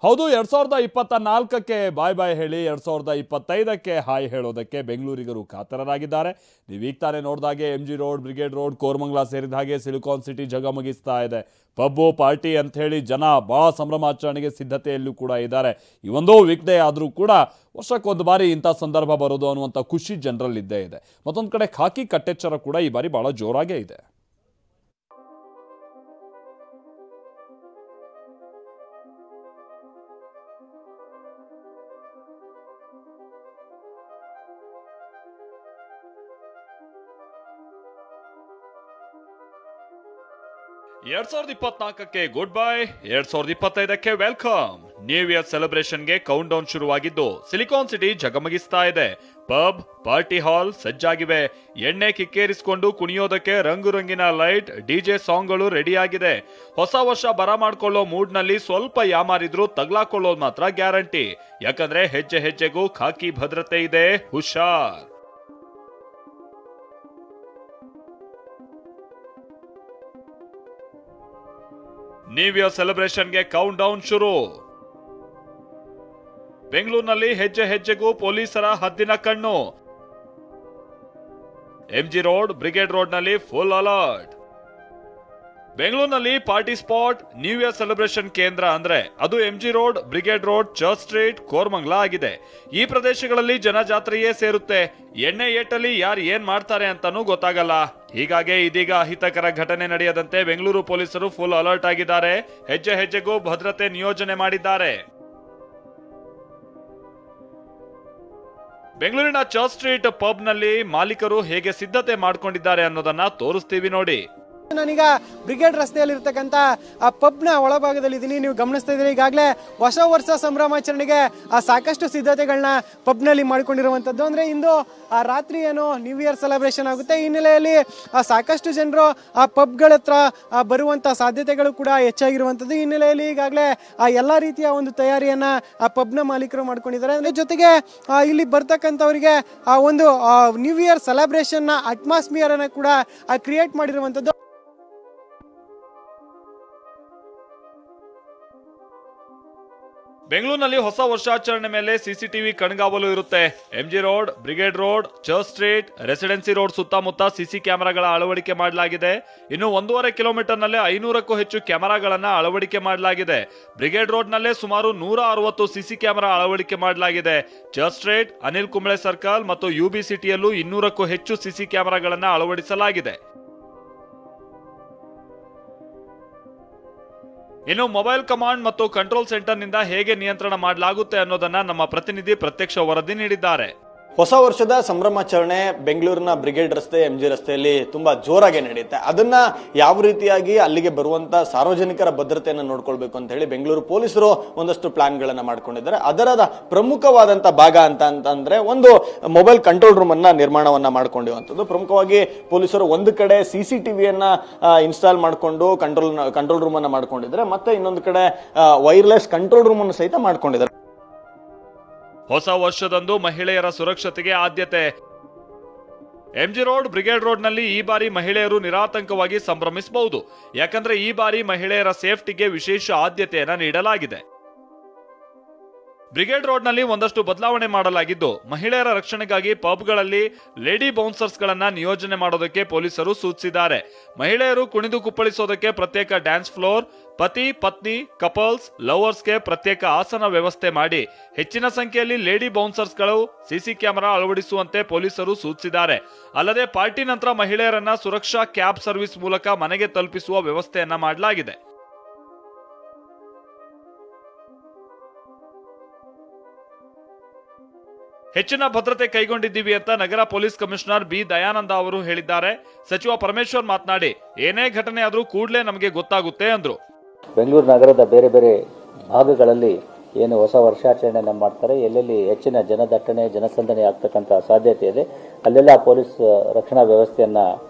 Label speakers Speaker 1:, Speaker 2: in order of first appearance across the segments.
Speaker 1: ಹೌದು, 2024ಕ್ಕೆ ಬಾಯ್ ಬಾಯ್ ಹೇಳಿ 2025ಕ್ಕೆ ಹಾಯ್ ಹೇಳೋದಕ್ಕೆ ಬೆಂಗಳೂರಿಗರು ಕಾತರರಾಗಿದ್ದಾರೆ. ನೀವೀಗ ತಾನೇ ನೋಡಿದಾಗೆ MG road, brigade road, Koramangala ಸೇರಿದ ಹಾಗೆ ಸಿಲಿಕಾನ್ ಸಿಟಿ ಜಗಮಗಿಸ್ತಾ ಇದೆ. ಪಬ್ಬು ಪಾರ್ಟಿ ಅಂತ ಹೇಳಿ ಜನ ಬಹಳ ಸಂಭ್ರಮಾಚರಣೆಗೆ ಸಿದ್ಧತೆಯಲ್ಲೂ ಕೂಡ ಇದ್ದಾರೆ. ಈ ಒಂದು ವೀಕ್ ಡೇ ಆದರೂ ಕೂಡ ವರ್ಷಕ್ಕೊಂದು ಬಾರಿ ಇಂಥ ಸಂದರ್ಭ ಬರೋದು ಅನ್ನುವಂಥ ಖುಷಿ ಜನರಲ್ಲಿದ್ದೇ ಇದೆ. ಮತ್ತೊಂದು ಕಡೆ ಖಾಕಿ ಕಟ್ಟೆಚ್ಚರ ಕೂಡ ಈ ಬಾರಿ ಬಹಳ ಜೋರಾಗೇ ಇದೆ. ಎರಡ್ 2024ಕ್ಕೆ ಗುಡ್ ಬೈ, 2025ಕ್ಕೆ ವೆಲ್ಕಮ್. ನ್ಯೂ ಇಯರ್ ಸೆಲೆಬ್ರೇಷನ್ಗೆ ಕೌಂಟ್ ಡೌನ್ ಶುರುವಾಗಿದ್ದು ಸಿಲಿಕಾನ್ ಸಿಟಿ ಜಗಮಗಿಸ್ತಾ ಇದೆ. ಪಬ್, ಪಾರ್ಟಿ ಹಾಲ್ ಸಜ್ಜಾಗಿವೆ. ಎಣ್ಣೆ ಕಿಕ್ಕೇರಿಸಿಕೊಂಡು ಕುಣಿಯೋದಕ್ಕೆ ರಂಗು ರಂಗಿನ ಲೈಟ್, DJ ಸಾಂಗ್ಗಳು ರೆಡಿಯಾಗಿದೆ. ಹೊಸ ವರ್ಷ ಬರ ಮಾಡ್ಕೊಳ್ಳೋ ಮೂಡ್ ನಲ್ಲಿ ಸ್ವಲ್ಪ ಯಾಮಾರಿದ್ರು ತಗ್ಲಾಕೊಳ್ಳೋದು ಮಾತ್ರ ಗ್ಯಾರಂಟಿ. ಯಾಕಂದ್ರೆ ಹೆಜ್ಜೆ ಹೆಜ್ಜೆಗೂ ಖಾಕಿ ಭದ್ರತೆ ಇದೆ, ಹುಷಾರ್. ನ್ಯೂ ಇಯರ್ ಸೆಲೆಬ್ರೇಷನ್ಗೆ ಕೌಂಟ್ ಡೌನ್ ಶುರು. ಬೆಂಗಳೂರಿನಲ್ಲಿ ಹೆಜ್ಜೆ ಹೆಜ್ಜೆಗೂ ಪೊಲೀಸರ ಹದ್ದಿನ ಕಣ್ಣು. MG ರೋಡ್, ಬ್ರಿಗೇಡ್ ರೋಡ್ ನಲ್ಲಿ ಫುಲ್ ಅಲರ್ಟ್. ಬೆಂಗಳೂರಿನಲ್ಲಿ party spot, new year celebration ಕೇಂದ್ರ ಅಂದ್ರೆ ಅದು MG road, brigade road, church street, Koramangala ಆಗಿದೆ. ಈ ಪ್ರದೇಶಗಳಲ್ಲಿ ಜನಜಾತ್ರೆಯೇ ಸೇರುತ್ತೆ. ಎಣ್ಣೆ ಏಟಲ್ಲಿ ಯಾರು ಏನ್ ಮಾಡ್ತಾರೆ ಅಂತಾನೂ ಗೊತ್ತಾಗಲ್ಲ. ಹೀಗಾಗಿ ಇದೀಗ ಅಹಿತಕರ ಘಟನೆ ನಡೆಯದಂತೆ ಬೆಂಗಳೂರು ಪೊಲೀಸರು ಫುಲ್ ಅಲರ್ಟ್ ಆಗಿದ್ದಾರೆ. ಹೆಜ್ಜೆ ಹೆಜ್ಜೆಗೂ ಭದ್ರತೆ ನಿಯೋಜನೆ ಮಾಡಿದ್ದಾರೆ. ಬೆಂಗಳೂರಿನ ಚರ್ಚ್ ಸ್ಟ್ರೀಟ್ ಪಬ್ ನಲ್ಲಿ ಮಾಲೀಕರು ಹೇಗೆ ಸಿದ್ಧತೆ ಮಾಡ್ಕೊಂಡಿದ್ದಾರೆ ಅನ್ನೋದನ್ನ ತೋರಿಸ್ತೀವಿ ನೋಡಿ.
Speaker 2: ನಾನೀಗ ಬ್ರಿಗೇಡ್ ರಸ್ತೆಯಲ್ಲಿ ಇರ್ತಕ್ಕಂಥ ಆ ಪಬ್ನ ಒಳಭಾಗದಲ್ಲಿ ಇದ್ದೀನಿ. ನೀವು ಗಮನಿಸ್ತಾ ಇದ್ದೀರಿ, ಈಗಾಗಲೇ ಹೊಸ ವರ್ಷ ಸಂಭ್ರಮಾಚರಣೆಗೆ ಸಾಕಷ್ಟು ಸಿದ್ಧತೆಗಳನ್ನ ಪಬ್ನಲ್ಲಿ ಮಾಡ್ಕೊಂಡಿರುವಂಥದ್ದು. ಅಂದರೆ ಇಂದು ರಾತ್ರಿ ಏನು ನ್ಯೂ ಇಯರ್ ಸೆಲೆಬ್ರೇಷನ್ ಆಗುತ್ತೆ. ಈ ಹಿನ್ನೆಲೆಯಲ್ಲಿ ಸಾಕಷ್ಟು ಜನರು ಆ ಪಬ್ಗಳ ಹತ್ರ ಬರುವಂಥ ಸಾಧ್ಯತೆಗಳು ಕೂಡ ಹೆಚ್ಚಾಗಿರುವಂಥದ್ದು. ಈ ಹಿನ್ನೆಲೆಯಲ್ಲಿ ಈಗಾಗಲೇ ಎಲ್ಲ ರೀತಿಯ ಒಂದು ತಯಾರಿಯನ್ನ ಆ ಪಬ್ನ ಮಾಲೀಕರು ಮಾಡ್ಕೊಂಡಿದ್ದಾರೆ. ಅದರ ಜೊತೆಗೆ ಇಲ್ಲಿ ಬರ್ತಕ್ಕಂಥವರಿಗೆ ಒಂದು ನ್ಯೂ ಇಯರ್ ಸೆಲೆಬ್ರೇಷನ್ನ ಅಟ್ಮಾಸ್ಫಿಯರ್ ಅನ್ನ ಕೂಡ ಕ್ರಿಯೇಟ್ ಮಾಡಿರುವಂಥದ್ದು.
Speaker 1: ಬೆಂಗಳೂರಿನಲ್ಲಿ ಹೊಸ ವರ್ಷಾಚರಣೆ ಮೇಲೆ CCTV ಕಣ್ಗಾವಲು ಇರುತ್ತೆ. MG road, brigade road, church street, residency road ಸುತ್ತಮುತ್ತ CC ಕ್ಯಾಮೆರಾಗಳ ಅಳವಡಿಕೆ ಮಾಡಲಾಗಿದೆ. ಇನ್ನು 1.5 ಕಿಲೋಮೀಟರ್ ನಲ್ಲಿ 500ಕ್ಕೂ ಹೆಚ್ಚು ಕ್ಯಾಮೆರಾಗಳನ್ನ ಅಳವಡಿಕೆ ಮಾಡಲಾಗಿದೆ. ಬ್ರಿಗೇಡ್ ರೋಡ್ ನಲ್ಲೇ ಸುಮಾರು 160 CC ಕ್ಯಾಮೆರಾ ಅಳವಡಿಕೆ ಮಾಡಲಾಗಿದೆ. Church street, Anil Kumble circle ಮತ್ತು UB ಸಿಟಿಯಲ್ಲೂ 200ಕ್ಕೂ ಹೆಚ್ಚು CC ಕ್ಯಾಮೆರಾಗಳನ್ನ ಅಳವಡಿಸಲಾಗಿದೆ. ಇನ್ನು ಮೊಬೈಲ್ ಕಮಾಂಡ್ ಮತ್ತು ಕಂಟ್ರೋಲ್ ಸೆಂಟರ್ ನಿಂದ ಹೇಗೆ ನಿಯಂತ್ರಣ ಮಾಡಲಾಗುತ್ತೆ ಅನ್ನೋದನ್ನ ನಮ್ಮ ಪ್ರತಿನಿಧಿ ಪ್ರತ್ಯಕ್ಷ ವರದಿ ನೀಡಿದ್ದಾರೆ.
Speaker 3: ಹೊಸ ವರ್ಷದ ಸಂಭ್ರಮಾಚರಣೆ ಬೆಂಗಳೂರಿನ ಬ್ರಿಗೇಡ್ ರಸ್ತೆ, MG ರಸ್ತೆಯಲ್ಲಿ ತುಂಬಾ ಜೋರಾಗಿ ನಡೆಯುತ್ತೆ. ಅದನ್ನ ಯಾವ ರೀತಿಯಾಗಿ ಅಲ್ಲಿಗೆ ಬರುವಂತ ಸಾರ್ವಜನಿಕರ ಭದ್ರತೆಯನ್ನು ನೋಡ್ಕೊಳ್ಬೇಕು ಅಂತ ಹೇಳಿ ಬೆಂಗಳೂರು ಪೊಲೀಸರು ಒಂದಷ್ಟು ಪ್ಲಾನ್ ಗಳನ್ನ ಮಾಡ್ಕೊಂಡಿದ್ದಾರೆ. ಅದರ ಪ್ರಮುಖವಾದಂತ ಭಾಗ ಅಂತಂದ್ರೆ ಒಂದು ಮೊಬೈಲ್ ಕಂಟ್ರೋಲ್ ರೂಮ್ ಅನ್ನ ನಿರ್ಮಾಣವನ್ನ ಮಾಡ್ಕೊಂಡಿರುವಂತದ್ದು. ಪ್ರಮುಖವಾಗಿ ಪೊಲೀಸರು ಒಂದು ಕಡೆ CCTVಯನ್ನ ಇನ್ಸ್ಟಾಲ್ ಮಾಡಿಕೊಂಡು ಕಂಟ್ರೋಲ್ ರೂಮ್ ಅನ್ನ ಮಾಡ್ಕೊಂಡಿದ್ದಾರೆ. ಮತ್ತೆ ಇನ್ನೊಂದು ಕಡೆ ವೈರ್ಲೆಸ್ ಕಂಟ್ರೋಲ್ ರೂಮ್ ಅನ್ನು ಸಹಿತ ಮಾಡ್ಕೊಂಡಿದ್ದಾರೆ.
Speaker 1: ಹೊಸ ವರ್ಷದಂದು ಮಹಿಳೆಯರ ಸುರಕ್ಷತೆಗೆ ಆದ್ಯತೆ. MG ರೋಡ್, ಬ್ರಿಗೇಡ್ ರೋಡ್ ನಲ್ಲಿ ಈ ಬಾರಿ ಮಹಿಳೆಯರು ನಿರಾತಂಕವಾಗಿ ಸಂಭ್ರಮಿಸಬಹುದು. ಯಾಕಂದ್ರೆ ಈ ಬಾರಿ ಮಹಿಳೆಯರ ಸೇಫ್ಟಿಗೆ ವಿಶೇಷ ಆದ್ಯತೆಯನ್ನ ನೀಡಲಾಗಿದೆ. ಬ್ರಿಗೇಡ್ ರೋಡ್ ನಲ್ಲಿ ಒಂದಷ್ಟು ಬದಲಾವಣೆ ಮಾಡಲಾಗಿದ್ದು, ಮಹಿಳೆಯರ ರಕ್ಷಣೆಗಾಗಿ ಪಬ್ಗಳಲ್ಲಿ ಲೇಡಿ ಬೌನ್ಸರ್ಸ್ ಗಳನ್ನ ನಿಯೋಜನೆ ಮಾಡೋದಕ್ಕೆ ಪೊಲೀಸರು ಸೂಚಿಸಿದ್ದಾರೆ. ಮಹಿಳೆಯರು ಕುಣಿದು ಕುಪ್ಪಳಿಸೋದಕ್ಕೆ ಪ್ರತ್ಯೇಕ ಡ್ಯಾನ್ಸ್ ಫ್ಲೋರ್, ಪತಿ ಪತ್ನಿ ಕಪಲ್ಸ್ ಲವರ್ಸ್ಗೆ ಪ್ರತ್ಯೇಕ ಆಸನ ವ್ಯವಸ್ಥೆ ಮಾಡಿ ಹೆಚ್ಚಿನ ಸಂಖ್ಯೆಯಲ್ಲಿ ಲೇಡಿ ಬೌನ್ಸರ್ಸ್ಗಳು CC ಕ್ಯಾಮೆರಾ ಅಳವಡಿಸುವಂತೆ ಪೊಲೀಸರು ಸೂಚಿಸಿದ್ದಾರೆ. ಅಲ್ಲದೆ ಪಾರ್ಟಿ ನಂತರ ಮಹಿಳೆಯರನ್ನ ಸುರಕ್ಷಾ ಕ್ಯಾಬ್ ಸರ್ವಿಸ್ ಮೂಲಕ ಮನೆಗೆ ತಲುಪಿಸುವ ವ್ಯವಸ್ಥೆಯನ್ನ ಮಾಡಲಾಗಿದೆ. ಹೆಚ್ಚಿನ ಭದ್ರತೆ ಕೈಗೊಂಡಿದ್ದೀವಿ ಅಂತ ನಗರ ಪೊಲೀಸ್ ಕಮಿಷನರ್ B. ದಯಾನಂದ ಅವರು ಹೇಳಿದ್ದಾರೆ. ಸಚಿವ ಪರಮೇಶ್ವರ್ ಮಾತನಾಡಿ, ಏನೇ ಘಟನೆ ಆದ್ರೂ ಕೂಡಲೇ ನಮಗೆ ಗೊತ್ತಾಗುತ್ತೆ ಅಂದ್ರು.
Speaker 4: ಬೆಂಗಳೂರು ನಗರದ ಬೇರೆ ಬೇರೆ ಭಾಗಗಳಲ್ಲಿ ಏನು ಹೊಸ ವರ್ಷಾಚರಣೆಯನ್ನು ಮಾಡ್ತಾರೆ, ಎಲ್ಲೆಲ್ಲಿ ಹೆಚ್ಚಿನ ಜನದಟ್ಟಣೆ ಜನಸಂದಣಿ ಆಗ್ತಕ್ಕಂಥ ಸಾಧ್ಯತೆ ಇದೆ, ಅಲ್ಲೆಲ್ಲ ಪೊಲೀಸ್ ರಕ್ಷಣಾ ವ್ಯವಸ್ಥೆಯನ್ನ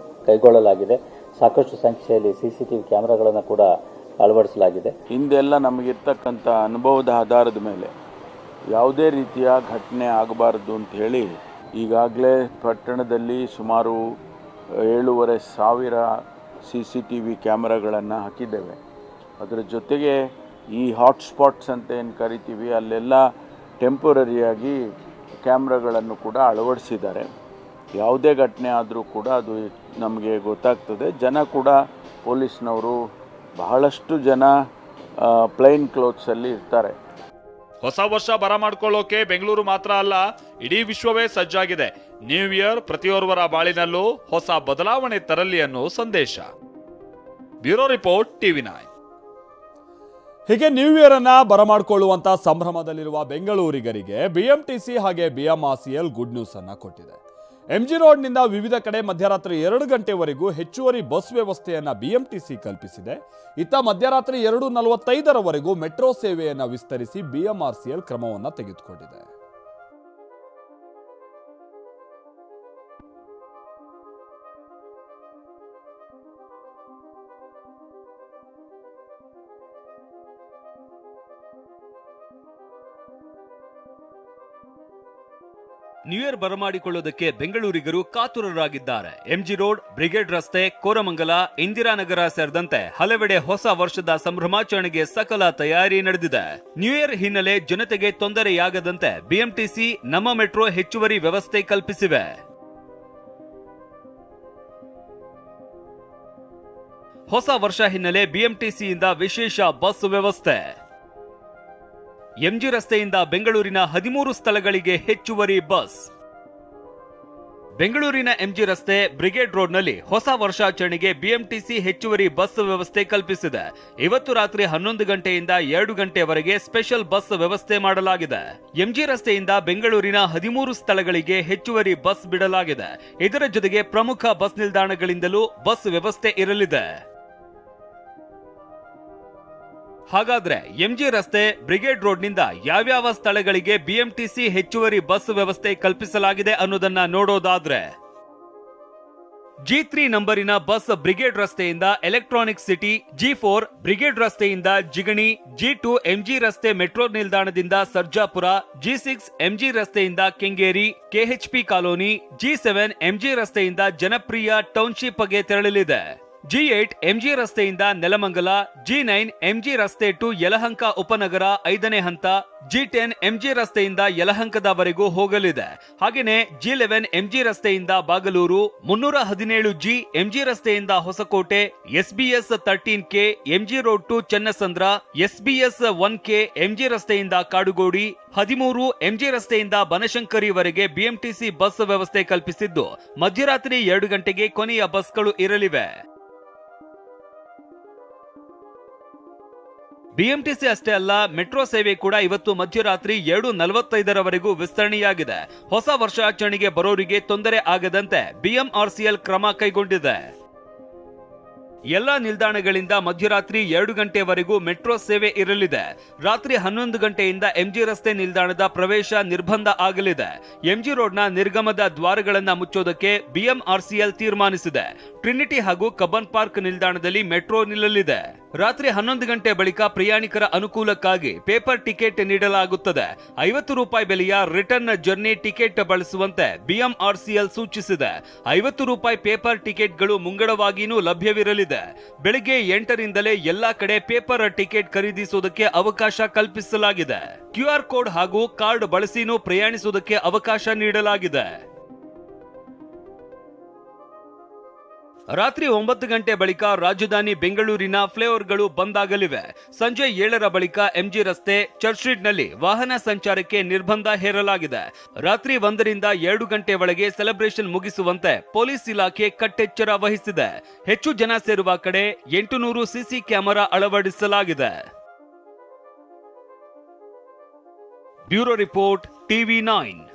Speaker 4: ಕೈಗೊಳ್ಳಲಾಗಿದೆ. ಸಾಕಷ್ಟು ಸಂಖ್ಯೆಯಲ್ಲಿ CCTV ಕ್ಯಾಮೆರಾಗಳನ್ನು ಕೂಡ ಅಳವಡಿಸಲಾಗಿದೆ.
Speaker 5: ಹಿಂದೆಲ್ಲ ನಮಗಿರ್ತಕ್ಕಂಥ ಅನುಭವದ ಆಧಾರದ ಮೇಲೆ ಯಾವುದೇ ರೀತಿಯ ಘಟನೆ ಆಗಬಾರದು ಅಂತ ಹೇಳಿ ಈಗಾಗಲೇ ಪಟ್ಟಣದಲ್ಲಿ ಸುಮಾರು 7,500 CCTV ಕ್ಯಾಮೆರಾಗಳನ್ನು ಹಾಕಿದ್ದೇವೆ. ಅದರ ಜೊತೆಗೆ ಈ ಹಾಟ್ಸ್ಪಾಟ್ಸ್ ಅಂತ ಏನು ಕರಿತೀವಿ ಅಲ್ಲೆಲ್ಲ ಟೆಂಪರರಿಯಾಗಿ ಕ್ಯಾಮ್ರಾಗಳನ್ನು ಕೂಡ ಅಳವಡಿಸಿದ್ದಾರೆ. ಯಾವುದೇ ಘಟನೆ ಆದರೂ ಕೂಡ ಅದು ನಮಗೆ ಗೊತ್ತಾಗ್ತದೆ. ಜನ ಕೂಡ ಪೊಲೀಸ್ನವರು ಬಹಳಷ್ಟು ಜನ ಪ್ಲೈನ್ ಕ್ಲೋತ್ಸಲ್ಲಿ ಇರ್ತಾರೆ.
Speaker 1: ಹೊಸ ವರ್ಷ ಬರಮಾಡ್ಕೊಳ್ಳೋಕೆ ಬೆಂಗಳೂರು ಮಾತ್ರ ಅಲ್ಲ, ಇಡೀ ವಿಶ್ವವೇ ಸಜ್ಜಾಗಿದೆ. ನ್ಯೂ ಇಯರ್ ಪ್ರತಿಯೋರ್ವರ ಬಾಳಿನಲ್ಲೂ ಹೊಸ ಬದಲಾವಣೆ ತರಲಿ ಅನ್ನೋ ಸಂದೇಶ. Bureau report, TV9.
Speaker 6: ಹೀಗೆ ನ್ಯೂ ಇಯರ್ ಅನ್ನ ಬರಮಾಡಿಕೊಳ್ಳುವಂತ ಸಂಭ್ರಮದಲ್ಲಿರುವ ಬೆಂಗಳೂರಿಗರಿಗೆ BMTC ಹಾಗೆ BMRCL ಗುಡ್ ನ್ಯೂಸ್ ಅನ್ನ ಕೊಟ್ಟಿದೆ. MG ರೋಡ್ನಿಂದ ವಿವಿಧ ಕಡೆ ಮಧ್ಯರಾತ್ರಿ 2 ಗಂಟೆವರೆಗೂ ಹೆಚ್ಚುವರಿ ಬಸ್ ವ್ಯವಸ್ಥೆಯನ್ನ BMTC ಕಲ್ಪಿಸಿದೆ. ಇತ್ತ ಮಧ್ಯರಾತ್ರಿ 2:45ರವರೆಗೂ ಮೆಟ್ರೋ ಸೇವೆಯನ್ನ ವಿಸ್ತರಿಸಿ BMRCL ಕ್ರಮವನ್ನ ತೆಗೆದುಕೊಂಡಿದೆ.
Speaker 7: ನ್ಯೂ ಇಯರ್ ಬರಮಾಡಿಕೊಳ್ಳೋದಕ್ಕೆ ಬೆಂಗಳೂರಿಗರು ಕಾತುರರಾಗಿದ್ದಾರೆ. MG ರೋಡ್, ಬ್ರಿಗೇಡ್ ರಸ್ತೆ, ಕೋರಮಂಗಲ, ಇಂದಿರಾನಗರ ಸೇರಿದಂತೆ ಹಲವೆಡೆ ಹೊಸ ವರ್ಷದ ಸಂಭ್ರಮಾಚರಣೆಗೆ ಸಕಲ ತಯಾರಿ ನಡೆದಿದೆ. ನ್ಯೂ ಇಯರ್ ಹಿನ್ನೆಲೆ ಜನತೆಗೆ ತೊಂದರೆಯಾಗದಂತೆ BMTC, ನಮ್ಮ ಮೆಟ್ರೋ ಹೆಚ್ಚುವರಿ ವ್ಯವಸ್ಥೆ ಕಲ್ಪಿಸಿವೆ. ಹೊಸ ವರ್ಷ ಹಿನ್ನೆಲೆ BMTCಯಿಂದ ವಿಶೇಷ ಬಸ್ ವ್ಯವಸ್ಥೆ. MG ರಸ್ತೆಯಿಂದ ಬೆಂಗಳೂರಿನ 13 ಸ್ಥಳಗಳಿಗೆ ಹೆಚ್ಚುವರಿ ಬಸ್. ಬೆಂಗಳೂರಿನ MG ರಸ್ತೆ, ಬ್ರಿಗೇಡ್ ರೋಡ್ನಲ್ಲಿ ಹೊಸ ವರ್ಷಾಚರಣೆಗೆ BMTC ಹೆಚ್ಚುವರಿ ಬಸ್ ವ್ಯವಸ್ಥೆ ಕಲ್ಪಿಸಿದೆ. ಇವತ್ತು ರಾತ್ರಿ 11 ಗಂಟೆಯಿಂದ 2 ಗಂಟೆವರೆಗೆ ಸ್ಪೆಷಲ್ ಬಸ್ ವ್ಯವಸ್ಥೆ ಮಾಡಲಾಗಿದೆ. MG ರಸ್ತೆಯಿಂದ ಬೆಂಗಳೂರಿನ 13 ಸ್ಥಳಗಳಿಗೆ ಹೆಚ್ಚುವರಿ ಬಸ್ ಬಿಡಲಾಗಿದೆ. ಇದರ ಜೊತೆಗೆ ಪ್ರಮುಖ ಬಸ್ ನಿಲ್ದಾಣಗಳಿಂದಲೂ ಬಸ್ ವ್ಯವಸ್ಥೆ ಇರಲಿದೆ. ಹಾಗಾದ್ರೆ MG ರಸ್ತೆ, ಬ್ರಿಗೇಡ್ ರೋಡ್ನಿಂದ ಯಾವ್ಯಾವ ಸ್ಥಳಗಳಿಗೆ BMTC ಹೆಚ್ಚುವರಿ ಬಸ್ ವ್ಯವಸ್ಥೆ ಕಲ್ಪಿಸಲಾಗಿದೆ ಅನ್ನೋದನ್ನ ನೋಡೋದಾದ್ರೆ, G3 ನಂಬರಿನ ಬಸ್ ಬ್ರಿಗೇಡ್ ರಸ್ತೆಯಿಂದ ಎಲೆಕ್ಟ್ರಾನಿಕ್ ಸಿಟಿ, G4 ಬ್ರಿಗೇಡ್ ರಸ್ತೆಯಿಂದ ಜಿಗಣಿ, G2 MG ರಸ್ತೆ ಮೆಟ್ರೋ ನಿಲ್ದಾಣದಿಂದ ಸರ್ಜಾಪುರ, G6 MG ರಸ್ತೆಯಿಂದ Kengeri, KHP colony, G7 MG ರಸ್ತೆಯಿಂದ ಜನಪ್ರಿಯ ಟೌನ್ಶಿಪ್ಗೆ ತೆರಳಲಿದೆ. G8 MG ರಸ್ತೆಯಿಂದ ನೆಲಮಂಗಲ, G9 MG ರಸ್ತೆ ಟು ಯಲಹಂಕ ಉಪನಗರ 5ನೇ ಹಂತ, G10 MG ರಸ್ತೆಯಿಂದ ಯಲಹಂಕದವರೆಗೂ ಹೋಗಲಿದೆ. ಹಾಗೆಯೇ G11 MG ರಸ್ತೆಯಿಂದ ಬಾಗಲೂರು, 317G MG ರಸ್ತೆಯಿಂದ Hosakote, SBS 13K MG road to Channasandra, SBS 1K MG ರಸ್ತೆಯಿಂದ ಕಾಡುಗೋಡಿ, 13 MG ರಸ್ತೆಯಿಂದ ಬನಶಂಕರಿವರೆಗೆ BMTC ಬಸ್ ವ್ಯವಸ್ಥೆ ಕಲ್ಪಿಸಿದ್ದು, ಮಧ್ಯರಾತ್ರಿ 2 ಗಂಟೆಗೆ ಕೊನೆಯ ಬಸ್ಗಳು ಇರಲಿವೆ. BMTC ಅಷ್ಟೇ ಅಲ್ಲ, ಮೆಟ್ರೋ ಸೇವೆ ಕೂಡ ಇವತ್ತು ಮಧ್ಯರಾತ್ರಿ 2:45ರವರೆಗೂ ವಿಸ್ತರಣೆಯಾಗಿದೆ. ಹೊಸ ವರ್ಷಾಚರಣೆಗೆ ಬರೋರಿಗೆ ತೊಂದರೆ ಆಗದಂತೆ BMRCL ಕ್ರಮ ಕೈಗೊಂಡಿದೆ. ಎಲ್ಲಾ ನಿಲ್ದಾಣಗಳಿಂದ ಮಧ್ಯರಾತ್ರಿ 2 ಗಂಟೆವರೆಗೂ ಮೆಟ್ರೋ ಸೇವೆ ಇರಲಿದೆ. ರಾತ್ರಿ 11 ಗಂಟೆಯಿಂದ MG ರಸ್ತೆ ನಿಲ್ದಾಣದ ಪ್ರವೇಶ ನಿರ್ಬಂಧ ಆಗಲಿದೆ. MG ರೋಡ್ನ ನಿರ್ಗಮದ ದ್ವಾರಗಳನ್ನು ಮುಚ್ಚೋದಕ್ಕೆ BMRCL ತೀರ್ಮಾನಿಸಿದೆ. ಟ್ರಿನಿಟಿ ಹಾಗೂ ಕಬ್ಬನ್ ಪಾರ್ಕ್ ನಿಲ್ದಾಣದಲ್ಲಿ ಮೆಟ್ರೋ ನಿಲ್ಲಲಿದೆ. ರಾತ್ರಿ 11 ಗಂಟೆ ಬಳಿಕ ಪ್ರಯಾಣಿಕರ ಅನುಕೂಲಕ್ಕಾಗಿ ಪೇಪರ್ ಟಿಕೆಟ್ ನೀಡಲಾಗುತ್ತದೆ. 50 ರೂಪಾಯಿ ಬೆಲೆಯ ರಿಟರ್ನ್ ಜರ್ನಿ ಟಿಕೆಟ್ ಬಳಸುವಂತೆ BMRCL ಸೂಚಿಸಿದೆ. 50 ರೂಪಾಯಿ ಪೇಪರ್ ಟಿಕೆಟ್ಗಳು ಮುಂಗಡವಾಗಿಯೂ ಲಭ್ಯವಿರಲಿದೆ. ಬೆಳಿಗ್ಗೆ 8ರಿಂದಲೇ ಎಲ್ಲಾ ಕಡೆ ಪೇಪರ್ ಟಿಕೆಟ್ ಖರೀದಿಸುವುದಕ್ಕೆ ಅವಕಾಶ ಕಲ್ಪಿಸಲಾಗಿದೆ. QR ಕೋಡ್ ಹಾಗೂ ಕಾರ್ಡ್ ಬಳಸಿನೂ ಪ್ರಯಾಣಿಸುವುದಕ್ಕೆ ಅವಕಾಶ ನೀಡಲಾಗಿದೆ. ರಾತ್ರಿ 9 ಗಂಟೆ ಬಳಿಕ ರಾಜಧಾನಿ ಬೆಂಗಳೂರಿನ ಫ್ಲೈಓವರ್ಗಳು ಬಂದ್ ಆಗಲಿವೆ. ಸಂಜೆ 7ರ ಬಳಿಕ MG ರಸ್ತೆ, ಚರ್ಚ್ ಸ್ಟ್ರೀಟ್ನಲ್ಲಿ ವಾಹನ ಸಂಚಾರಕ್ಕೆ ನಿರ್ಬಂಧ ಹೇರಲಾಗಿದೆ. ರಾತ್ರಿ 1ರಿಂದ 2 ಗಂಟೆ ಒಳಗೆ ಸೆಲೆಬ್ರೇಷನ್ ಮುಗಿಸುವಂತೆ ಪೊಲೀಸ್ ಇಲಾಖೆ ಕಟ್ಟೆಚ್ಚರ ವಹಿಸಿದೆ. ಹೆಚ್ಚು ಜನ ಸೇರುವ ಕಡೆ 800 ಸಿಸಿ ಕ್ಯಾಮೆರಾ ಅಳವಡಿಸಲಾಗಿದೆ. Bureau report, TV9.